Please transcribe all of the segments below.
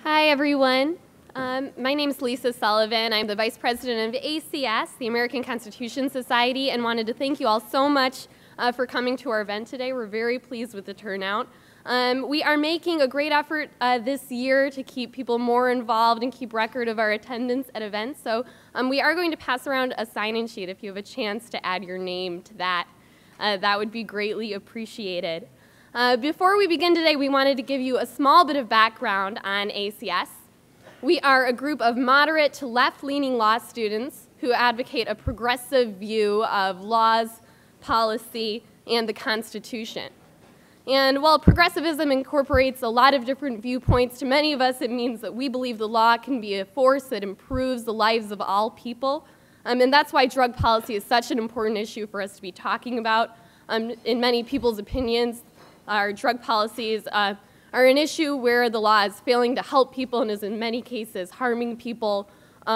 Hi, everyone. My name is Lisa Sullivan. I'm the Vice President of ACS, the American Constitution Society, and wanted to thank you all so much for coming to our event today. We're very pleased with the turnout. We are making a great effort this year to keep people more involved and keep record of our attendance at events. So we are going to pass around a sign-in sheet if you have a chance to add your name to that. That would be greatly appreciated. Before we begin today, we wanted to give you a small bit of background on ACS. We are a group of moderate to left-leaning law students who advocate a progressive view of laws, policy, and the Constitution. And while progressivism incorporates a lot of different viewpoints, to many of us it means that we believe the law can be a force that improves the lives of all people. And that's why drug policy is such an important issue for us to be talking about. In many people's opinions, our drug policies are an issue where the law is failing to help people and is in many cases harming people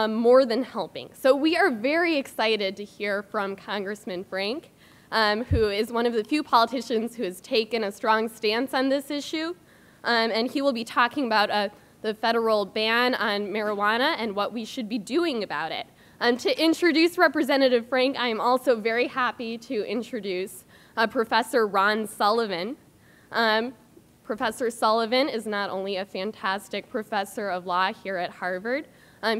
more than helping. So we are very excited to hear from Congressman Frank, who is one of the few politicians who has taken a strong stance on this issue. And he will be talking about the federal ban on marijuana and what we should be doing about it. To introduce Representative Frank, I am also very happy to introduce Professor Ron Sullivan. Professor Sullivan is not only a fantastic professor of law here at Harvard,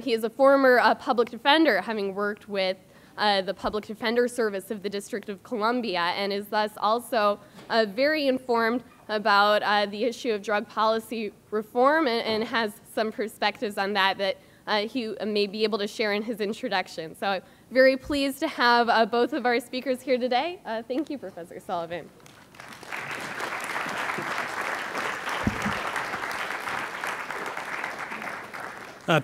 he is a former public defender, having worked with the Public Defender Service of the District of Columbia, and is thus also very informed about the issue of drug policy reform and has some perspectives on that he may be able to share in his introduction. So I'm very pleased to have both of our speakers here today. Thank you, Professor Sullivan.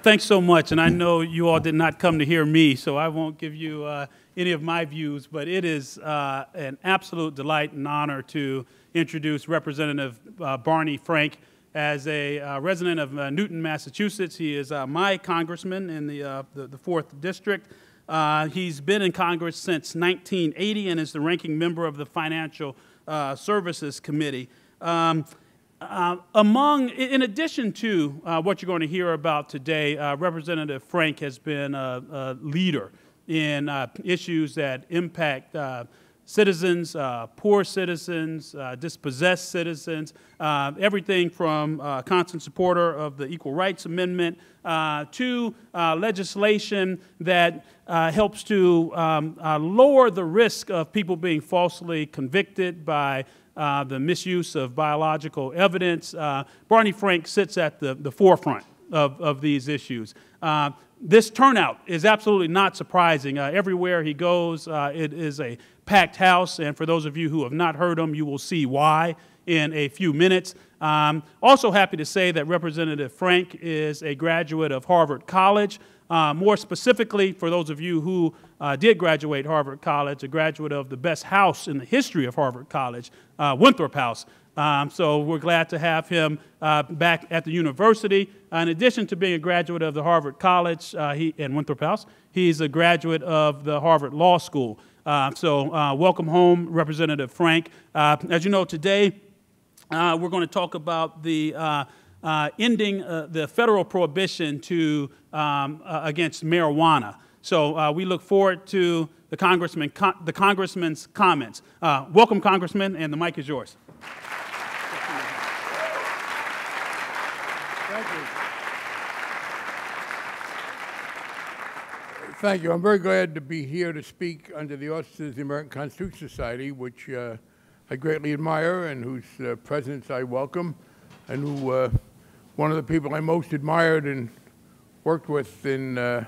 Thanks so much, and I know you all did not come to hear me, so I won't give you any of my views, but it is an absolute delight and honor to introduce Representative Barney Frank. As a resident of Newton, Massachusetts, he is my congressman in the 4th District. He's been in Congress since 1980 and is the ranking member of the Financial Services Committee. In addition to what you're going to hear about today, Representative Frank has been a leader in issues that impact citizens, poor citizens, dispossessed citizens, everything from a constant supporter of the Equal Rights Amendment to legislation that helps to lower the risk of people being falsely convicted by the misuse of biological evidence. Barney Frank sits at the forefront of these issues. This turnout is absolutely not surprising. Everywhere he goes, it is a packed house, and for those of you who have not heard him, you will see why in a few minutes. Also happy to say that Representative Frank is a graduate of Harvard College. More specifically, for those of you who did graduate Harvard College, a graduate of the best house in the history of Harvard College, Winthrop House. So we're glad to have him back at the university. In addition to being a graduate of the Harvard College and Winthrop House, he's a graduate of the Harvard Law School. So welcome home, Representative Frank. As you know, today we're going to talk about the ending the federal prohibition against marijuana. So we look forward to the Congressman's comments. Welcome, Congressman, and the mic is yours. Thank you. Thank you. I'm very glad to be here to speak under the auspices of the American Constitution Society, which I greatly admire and whose presence I welcome, and who one of the people I most admired and worked with in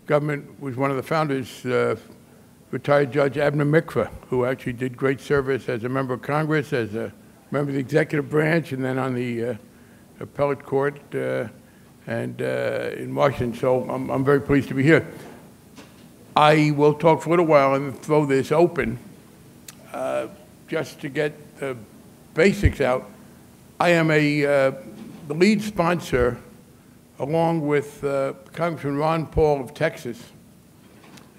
government was one of the founders, retired Judge Abner Mikva, who actually did great service as a member of Congress, as a member of the executive branch, and then on the appellate court and in Washington. So I'm very pleased to be here. I will talk for a little while and throw this open just to get the basics out. I am the lead sponsor, along with Congressman Ron Paul of Texas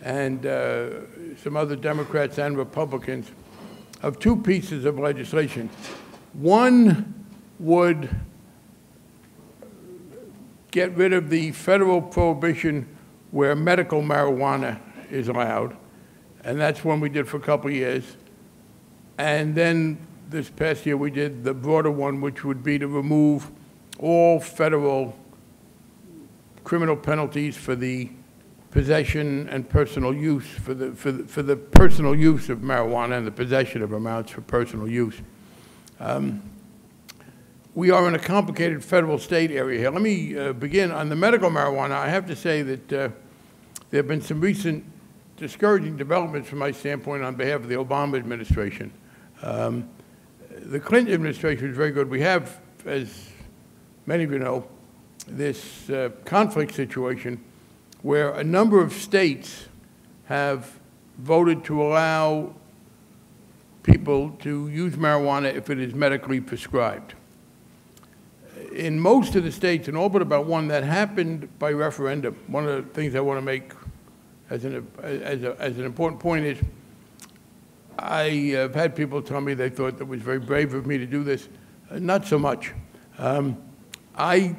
and some other Democrats and Republicans, of two pieces of legislation. One would get rid of the federal prohibition where medical marijuana is allowed, and that's one we did for a couple of years. And then this past year we did the broader one, which would be to remove all federal criminal penalties for the possession and personal use, for the personal use of marijuana and the possession of amounts for personal use. We are in a complicated federal-state area here. Let me begin on the medical marijuana. I have to say that there have been some recent discouraging developments from my standpoint on behalf of the Obama administration. The Clinton administration was very good. We have, as many of you know, this conflict situation where a number of states have voted to allow people to use marijuana if it is medically prescribed. In most of the states, and all but about one, that happened by referendum. One of the things I want to make as an important point is I have had people tell me they thought that was very brave of me to do this. Not so much. I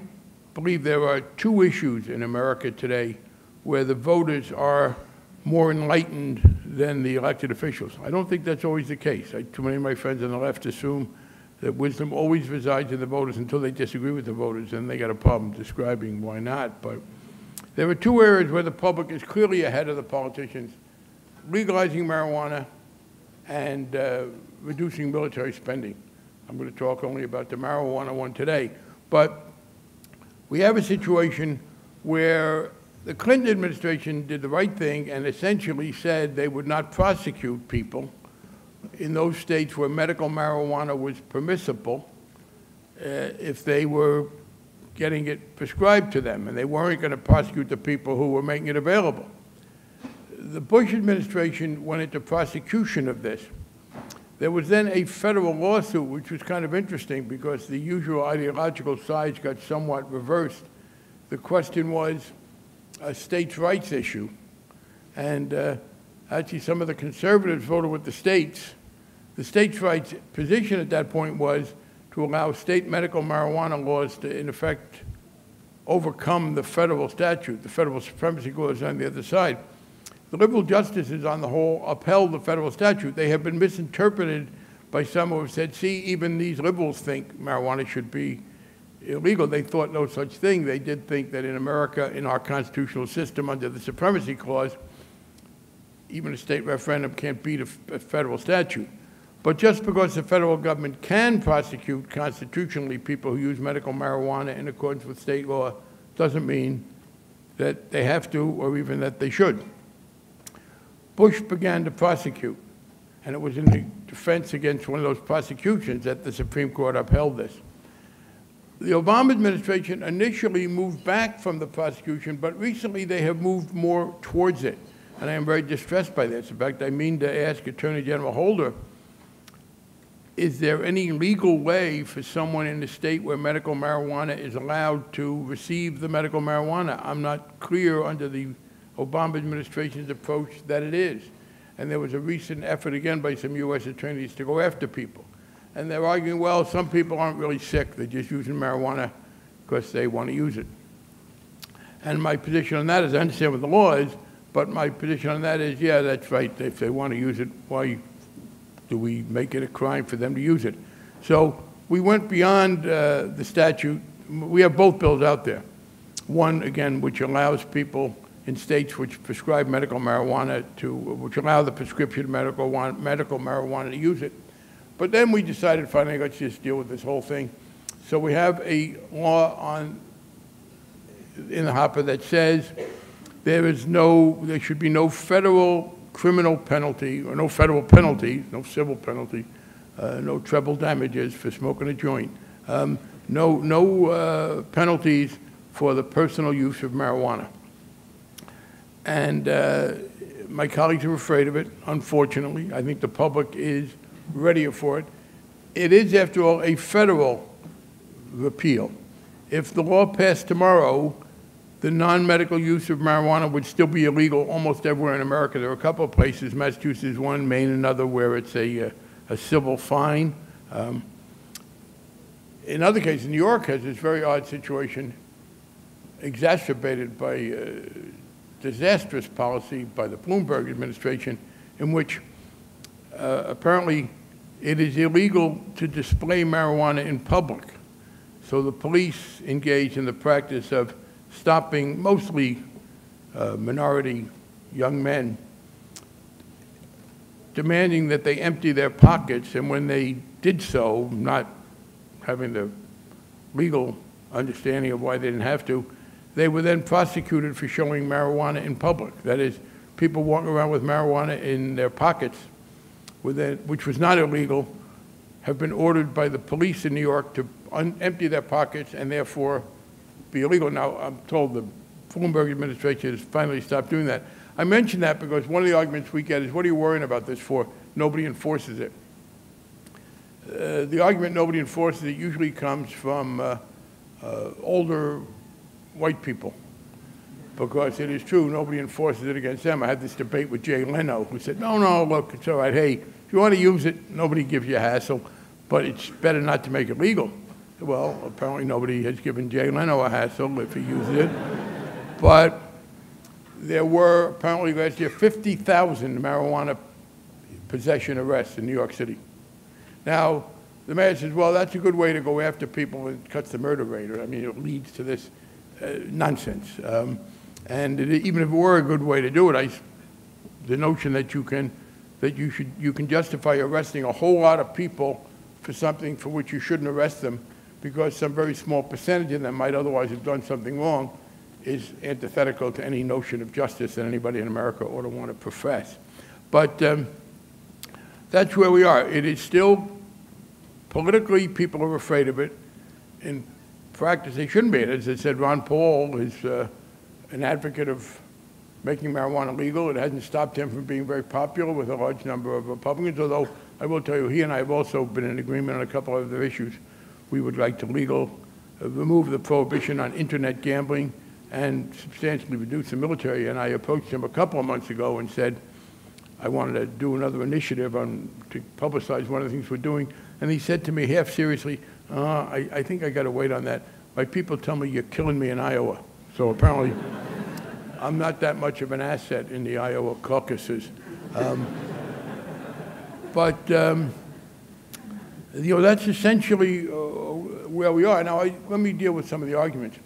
believe there are two issues in America today where the voters are more enlightened than the elected officials. I don't think that's always the case. Too many of my friends on the left assume that wisdom always resides in the voters until they disagree with the voters, and they got a problem describing why not. But there are two areas where the public is clearly ahead of the politicians: legalizing marijuana and reducing military spending. I'm going to talk only about the marijuana one today. But we have a situation where the Clinton administration did the right thing and essentially said they would not prosecute people in those states where medical marijuana was permissible if they were getting it prescribed to them, and they weren't going to prosecute the people who were making it available. The Bush administration went into prosecution of this. There was then a federal lawsuit, which was kind of interesting because the usual ideological sides got somewhat reversed. The question was a states' rights issue. And actually, some of the conservatives voted with the states. The states' rights position at that point was to allow state medical marijuana laws to, in effect, overcome the federal statute, the federal supremacy clause on the other side. The liberal justices, on the whole, upheld the federal statute. They have been misinterpreted by some who have said, see, even these liberals think marijuana should be illegal. They thought no such thing. They did think that in America, in our constitutional system, under the supremacy clause, even a state referendum can't beat a federal statute. But just because the federal government can prosecute constitutionally people who use medical marijuana in accordance with state law doesn't mean that they have to or even that they should. Bush began to prosecute, and it was in the defense against one of those prosecutions that the Supreme Court upheld this. The Obama administration initially moved back from the prosecution, but recently they have moved more towards it, and I am very distressed by this. In fact, I mean to ask Attorney General Holder, is there any legal way for someone in the state where medical marijuana is allowed to receive the medical marijuana? I'm not clear under the Obama administration's approach that it is. And there was a recent effort again by some U.S. attorneys to go after people. And they're arguing, well, some people aren't really sick. They're just using marijuana because they want to use it. And my position on that is, I understand what the law is, but my position on that is, yeah, that's right. If they want to use it, why do we make it a crime for them to use it? So we went beyond the statute. We have both bills out there. One, again, which allows people in states which prescribe medical marijuana to, which allow the prescription of medical marijuana to use it. But then we decided, finally, let's just deal with this whole thing. So we have a law in the hopper that says there should be no federal criminal penalty, or no federal penalty, no civil penalty, no treble damages for smoking a joint, no penalties for the personal use of marijuana. And my colleagues are afraid of it, unfortunately. I think the public is readier for it. It is, after all, a federal repeal. If the law passed tomorrow, the non-medical use of marijuana would still be illegal almost everywhere in America. There are a couple of places, Massachusetts one, Maine another, where it's a civil fine. In other cases, New York has this very odd situation exacerbated by disastrous policy by the Bloomberg administration, in which apparently it is illegal to display marijuana in public. So the police engage in the practice of stopping mostly minority young men, demanding that they empty their pockets, and when they did so, not having the legal understanding of why they didn't have to, they were then prosecuted for showing marijuana in public. That is, people walking around with marijuana in their pockets, which was not illegal, have been ordered by the police in New York to empty their pockets and therefore be illegal. Now, I'm told the Bloomberg administration has finally stopped doing that. I mention that because one of the arguments we get is, what are you worrying about this for? Nobody enforces it. The argument nobody enforces it usually comes from older white people, because it is true, nobody enforces it against them. I had this debate with Jay Leno, who said, no, look, it's all right. Hey, if you want to use it, nobody gives you a hassle, but it's better not to make it legal. Well, apparently nobody has given Jay Leno a hassle if he uses it. But there were apparently last year 50,000 marijuana possession arrests in New York City. Now, the mayor says, well, that's a good way to go after people and cuts the murder rate. I mean, it leads to this nonsense. Even if it were a good way to do it, the notion that you can justify arresting a whole lot of people for something for which you shouldn't arrest them because some very small percentage of them might otherwise have done something wrong is antithetical to any notion of justice that anybody in America ought to want to profess. But that's where we are. It is still, politically, people are afraid of it. In practice, they shouldn't be. As I said, Ron Paul is an advocate of making marijuana legal. It hasn't stopped him from being very popular with a large number of Republicans, although I will tell you, he and I have also been in agreement on a couple of other issues. We would like to remove the prohibition on internet gambling and substantially reduce the military. And I approached him a couple of months ago and said, I wanted to do another initiative to publicize one of the things we're doing. And he said to me, half seriously, I think I got to wait on that. My people tell me you're killing me in Iowa. So apparently, I'm not that much of an asset in the Iowa caucuses. That's essentially where we are. Now, let me deal with some of the arguments.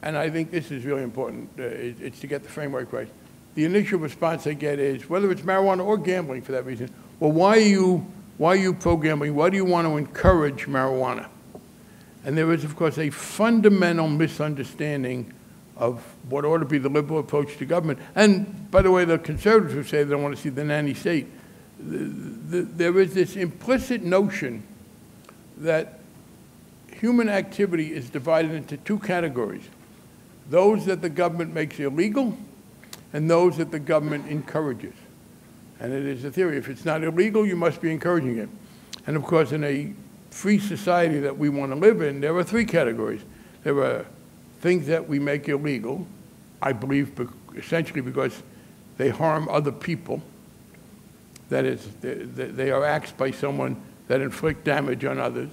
And I think this is really important. It's to get the framework right. The initial response I get is, whether it's marijuana or gambling for that reason, well, why are you pro-gambling? Why do you want to encourage marijuana? And there is, of course, a fundamental misunderstanding of what ought to be the liberal approach to government. And, by the way, the conservatives who say they don't want to see the nanny state, there is this implicit notion that human activity is divided into two categories: those that the government makes illegal and those that the government encourages. And it is a theory. If it's not illegal, you must be encouraging it. And, of course, in a free society that we want to live in, there are three categories. There are things that we make illegal, I believe, essentially because they harm other people. That is, they are acts by someone that inflict damage on others.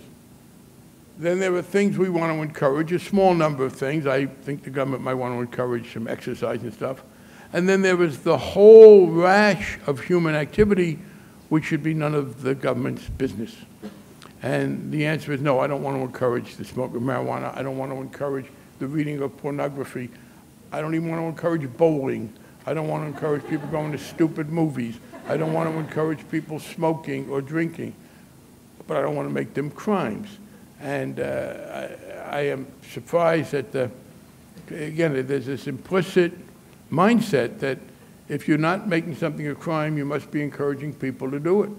Then there are things we want to encourage, a small number of things. I think the government might want to encourage some exercise and stuff. And then there is the whole rash of human activity, which should be none of the government's business. And the answer is no, I don't want to encourage the smoke of marijuana. I don't want to encourage the reading of pornography. I don't even want to encourage bowling. I don't want to encourage people going to stupid movies. I don't want to encourage people smoking or drinking. But I don't want to make them crimes. And I am surprised that, again, there's this implicit mindset that if you're not making something a crime, you must be encouraging people to do it.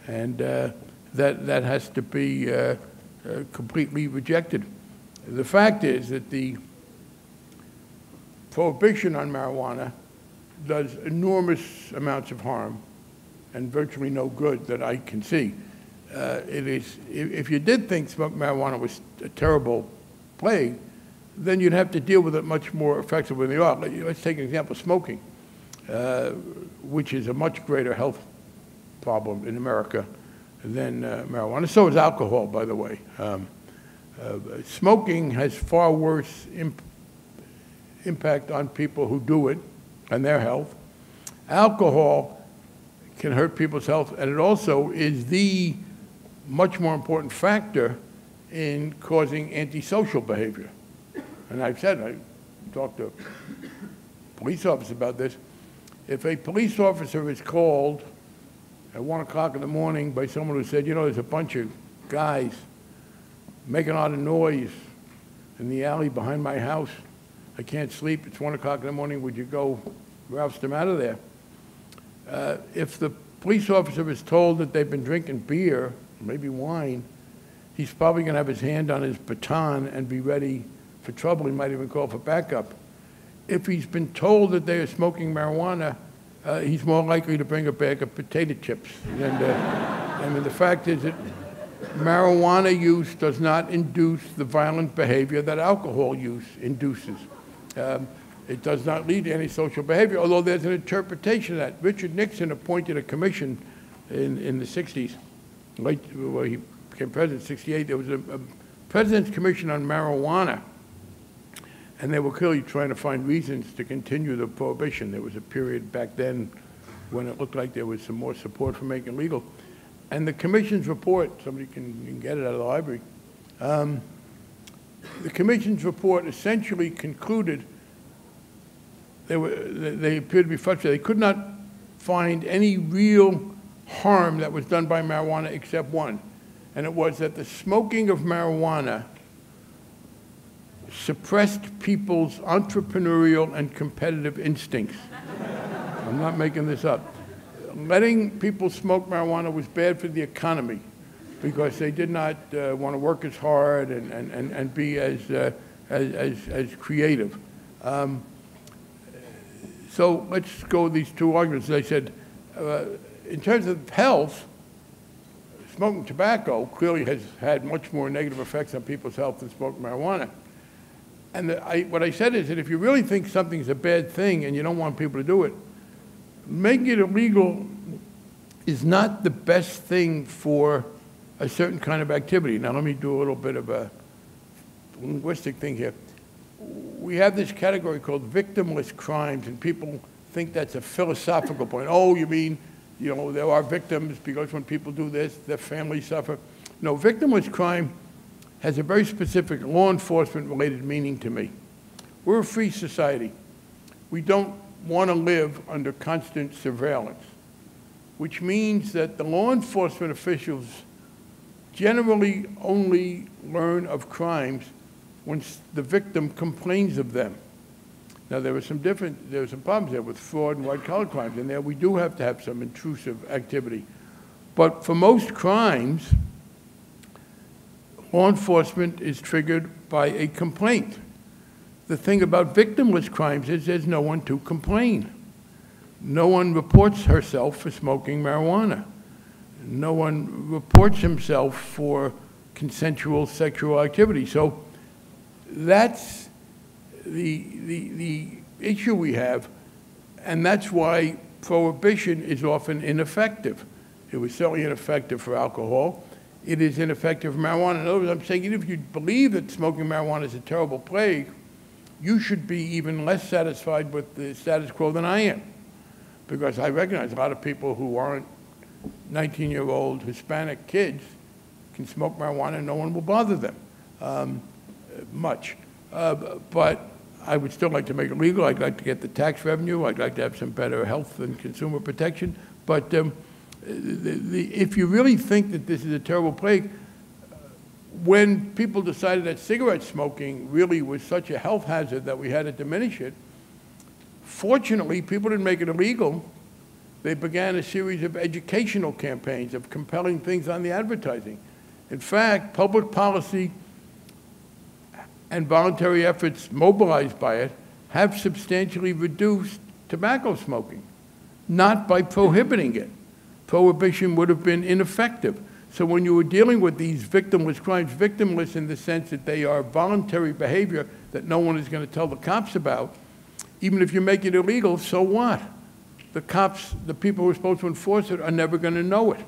And that has to be completely rejected. The fact is that the prohibition on marijuana does enormous amounts of harm and virtually no good that I can see. If you did think smoking marijuana was a terrible plague, then you'd have to deal with it much more effectively than you are. Let's take an example, smoking, which is a much greater health problem in America than marijuana. So is alcohol, by the way. Smoking has far worse impact on people who do it and their health. Alcohol can hurt people's health, and it also is the much more important factor in causing antisocial behavior. And I've said, I talked to police officers about this. If a police officer is called at 1 o'clock in the morning by someone who said, you know, there's a bunch of guys making a lot of noise in the alley behind my house, I can't sleep, it's 1 o'clock in the morning, would you go roust them out of there? If the police officer is told that they've been drinking beer, maybe wine, he's probably going to have his hand on his baton and be ready for trouble. He might even call for backup. If he's been told that they are smoking marijuana, he's more likely to bring a bag of potato chips. And I mean, the fact is that marijuana use does not induce the violent behavior that alcohol use induces. It does not lead to any social behavior, although there's an interpretation of that. Richard Nixon appointed a commission in the 60s. Well, he became president in 68. There was a President's Commission on Marijuana, and they were clearly trying to find reasons to continue the prohibition. There was a period back then when it looked like there was some more support for making it legal. And the commission's report, somebody can get it out of the library, the commission's report essentially concluded they appeared to be frustrated. They could not find any real harm that was done by marijuana except one, and it was that the smoking of marijuana suppressed people's entrepreneurial and competitive instincts. I'm not making this up. Letting people smoke marijuana was bad for the economy because they did not want to work as hard and be as creative. So let's go with these two arguments. As I said, in terms of health, smoking tobacco clearly has had much more negative effects on people's health than smoking marijuana. And what I said is that if you really think something's a bad thing and you don't want people to do it, making it illegal is not the best thing for a certain kind of activity. Now, let me do a little bit of a linguistic thing here. We have this category called victimless crimes, and people think that's a philosophical point. Oh, you mean, you know, there are victims because when people do this, their families suffer. No, victimless crime has a very specific law enforcement-related meaning to me. We're a free society. We don't want to live under constant surveillance, which means that the law enforcement officials generally only learn of crimes when the victim complains of them. Now, there are some problems there with fraud and white-collar crimes, and there we do have to have some intrusive activity. But for most crimes, law enforcement is triggered by a complaint. The thing about victimless crimes is there's no one to complain. No one reports herself for smoking marijuana. No one reports himself for consensual sexual activity. So that's the issue we have, and that's why prohibition is often ineffective. It was certainly ineffective for alcohol. It is ineffective for marijuana. In other words, I'm saying even if you believe that smoking marijuana is a terrible plague, you should be even less satisfied with the status quo than I am, because I recognize a lot of people who aren't 19-year-old Hispanic kids can smoke marijuana and no one will bother them much. But I would still like to make it legal. I'd like to get the tax revenue. I'd like to have some better health and consumer protection. But if you really think that this is a terrible plague, when people decided that cigarette smoking really was such a health hazard that we had to diminish it, fortunately, people didn't make it illegal. They began a series of educational campaigns of compelling things on the advertising. In fact, public policy and voluntary efforts mobilized by it have substantially reduced tobacco smoking, not by prohibiting it. Prohibition would have been ineffective. So when you were dealing with these victimless crimes, victimless in the sense that they are voluntary behavior that no one is going to tell the cops about, even if you make it illegal, so what? The cops, the people who are supposed to enforce it, are never going to know it.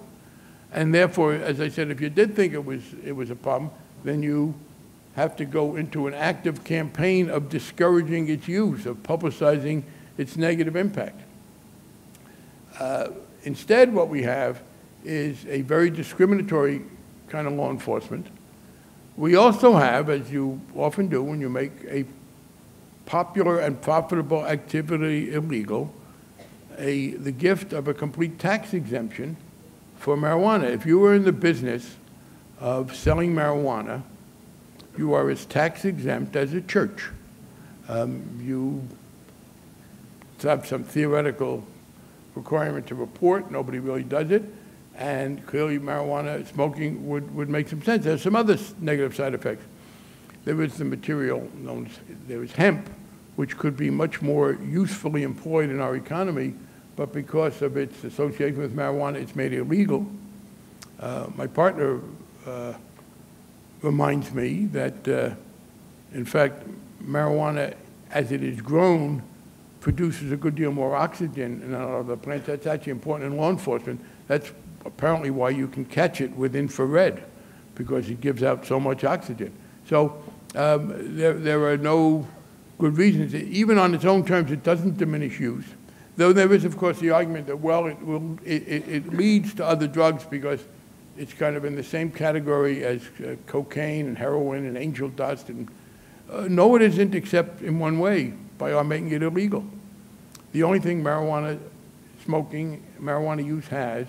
And therefore, as I said, if you did think it was a problem, then you have to go into an active campaign of discouraging its use, of publicizing its negative impact. Instead, what we have is a very discriminatory kind of law enforcement. We also have, as you often do when you make a popular and profitable activity illegal, the gift of a complete tax exemption for marijuana. If you were in the business of selling marijuana, you are as tax exempt as a church. You have some theoretical requirement to report. Nobody really does it. And clearly marijuana smoking would make some sense. There's some other negative side effects. There is the material known as, there is hemp, which could be much more usefully employed in our economy, but because of its association with marijuana, it's made illegal. My partner reminds me that, in fact, marijuana, as it is grown, produces a good deal more oxygen in a lot of the plants. That's actually important in law enforcement. That's apparently why you can catch it with infrared, because it gives out so much oxygen. So there are no good reasons. Even on its own terms, it doesn't diminish use. Though there is, of course, the argument that, well, it leads to other drugs because it's kind of in the same category as cocaine and heroin and angel dust. And no, it isn't, except in one way, by our making it illegal. The only thing marijuana smoking, marijuana use has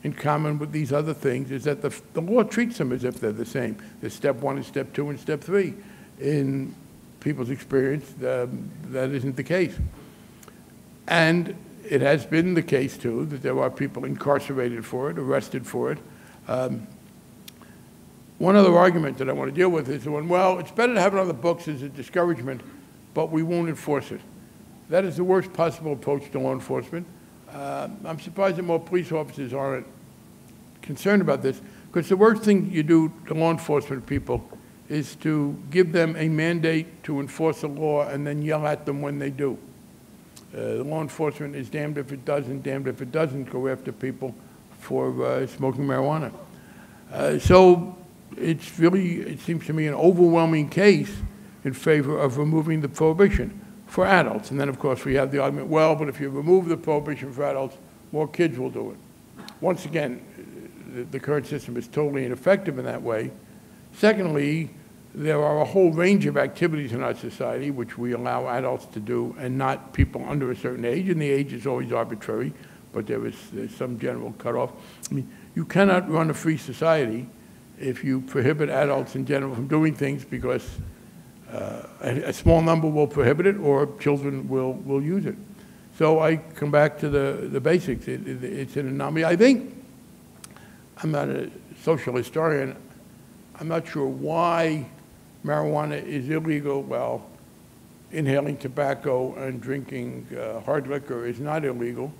in common with these other things is that the law treats them as if they're the same. There's step 1 and step 2 and step 3. In people's experience, that isn't the case. And it has been the case, too, that there are people incarcerated for it, arrested for it. One other argument that I want to deal with is the one, well, it's better to have it on the books as a discouragement, but we won't enforce it. That is the worst possible approach to law enforcement. I'm surprised that more police officers aren't concerned about this, because the worst thing you do to law enforcement people is to give them a mandate to enforce a law and then yell at them when they do. Law enforcement is damned if it does and damned if it doesn't go after people for smoking marijuana. So it's really, it seems to me, an overwhelming case in favor of removing the prohibition for adults. And then, of course, we have the argument, well, but if you remove the prohibition for adults, more kids will do it. Once again, the current system is totally ineffective in that way. Secondly, there are a whole range of activities in our society which we allow adults to do and not people under a certain age, and the age is always arbitrary, but there's some general cutoff. I mean, you cannot run a free society if you prohibit adults in general from doing things because a small number will prohibit it or children will use it. So I come back to the basics. It's an anomaly. I think, I'm not a social historian, I'm not sure why marijuana is illegal. Well, inhaling tobacco and drinking hard liquor is not illegal.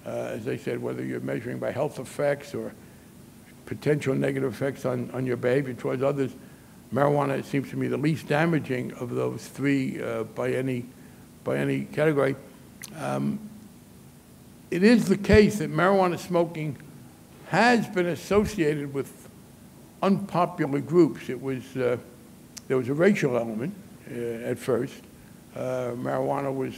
As I said, whether you're measuring by health effects or potential negative effects on your behavior towards others, marijuana, it seems to me, the least damaging of those three by any category. It is the case that marijuana smoking has been associated with unpopular groups. It was, there was a racial element at first. Marijuana was,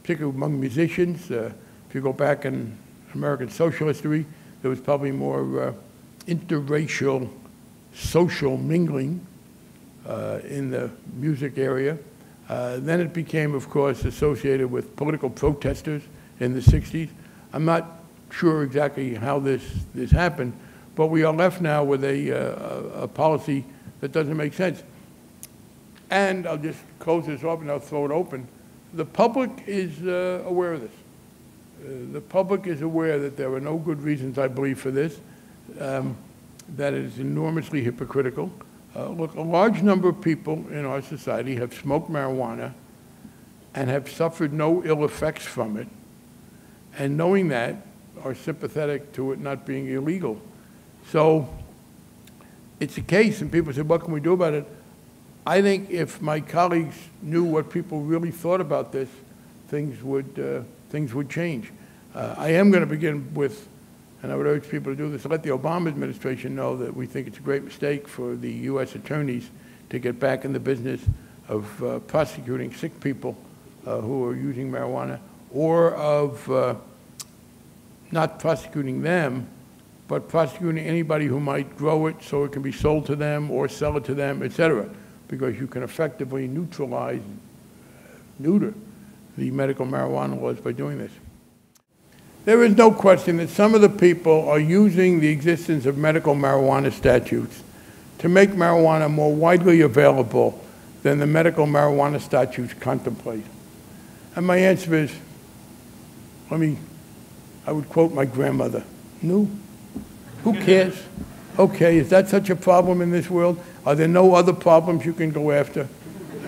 particularly among musicians, if you go back in American social history, there was probably more interracial social mingling in the music area. Then it became, of course, associated with political protesters in the 60s. I'm not sure exactly how this happened, but we are left now with a policy that doesn't make sense. And I'll just close this off and I'll throw it open. The public is aware of this. The public is aware that there are no good reasons, I believe, for this, that it is enormously hypocritical. Look, a large number of people in our society have smoked marijuana and have suffered no ill effects from it, and knowing that, are sympathetic to it not being illegal. So it's a case, and people say, what can we do about it? I think if my colleagues knew what people really thought about this, things would change. I am going to begin with, and I would urge people to do this, let the Obama administration know that we think it's a great mistake for the U.S. attorneys to get back in the business of prosecuting sick people who are using marijuana, or of not prosecuting them, but prosecuting anybody who might grow it so it can be sold to them or sell it to them, et cetera, because you can effectively neuter the medical marijuana laws by doing this. There is no question that some of the people are using the existence of medical marijuana statutes to make marijuana more widely available than the medical marijuana statutes contemplate. And my answer is, I would quote my grandmother, no. Who cares? Okay, is that such a problem in this world? Are there no other problems you can go after?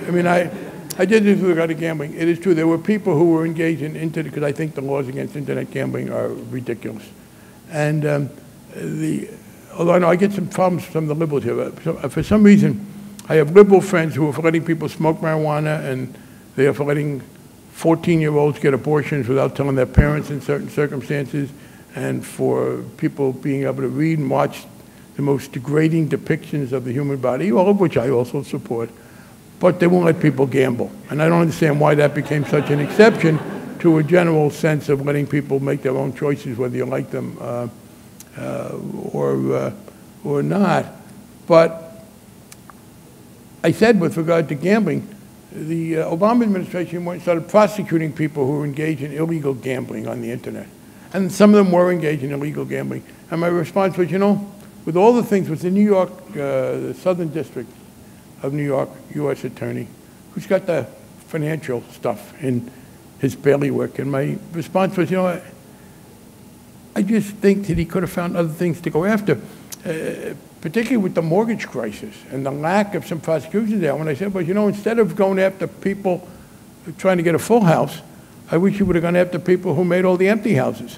I mean, I did this with regard to gambling. It is true, there were people who were engaged in internet, because I think the laws against internet gambling are ridiculous. And although I know I get some problems from the liberals here, for some reason, I have liberal friends who are for letting people smoke marijuana, and they are for letting 14-year-olds get abortions without telling their parents in certain circumstances, and for people being able to read and watch the most degrading depictions of the human body, all of which I also support, but they won't let people gamble. And I don't understand why that became such an exception to a general sense of letting people make their own choices, whether you like them or not. But I said with regard to gambling, the Obama administration started prosecuting people who were engaged in illegal gambling on the internet. And some of them were engaged in illegal gambling. And my response was, you know, with all the things, with the New York, the Southern District of New York U.S. Attorney, who's got the financial stuff in his bailiwick. And my response was, you know, I just think that he could have found other things to go after, particularly with the mortgage crisis and the lack of some prosecutions there. When I said, well, you know, instead of going after people trying to get a full house, I wish you would have gone after people who made all the empty houses.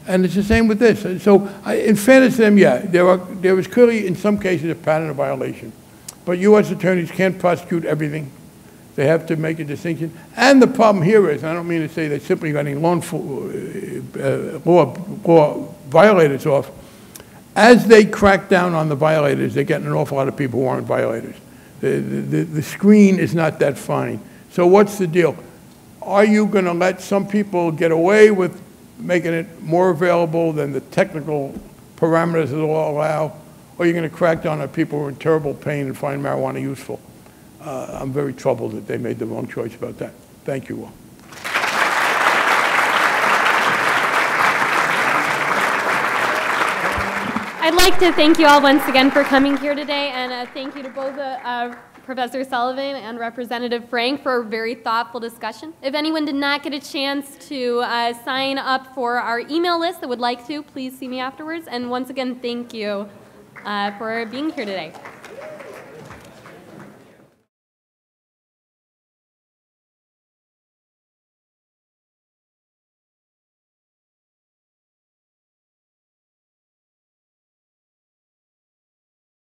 And it's the same with this. So in fairness to them, yeah, there was clearly in some cases a pattern of violation. But U.S. attorneys can't prosecute everything. They have to make a distinction. And the problem here is, and I don't mean to say they're simply getting law violators off, as they crack down on the violators, they're getting an awful lot of people who aren't violators. The screen is not that fine. So what's the deal? Are you going to let some people get away with making it more available than the technical parameters of the law allow? Or are you going to crack down on people who are in terrible pain and find marijuana useful? I'm very troubled that they made the wrong choice about that. Thank you all. I'd like to thank you all once again for coming here today, and thank you to both Professor Sullivan and Representative Frank for a very thoughtful discussion. If anyone did not get a chance to sign up for our email list that would like to, please see me afterwards. And once again, thank you for being here today.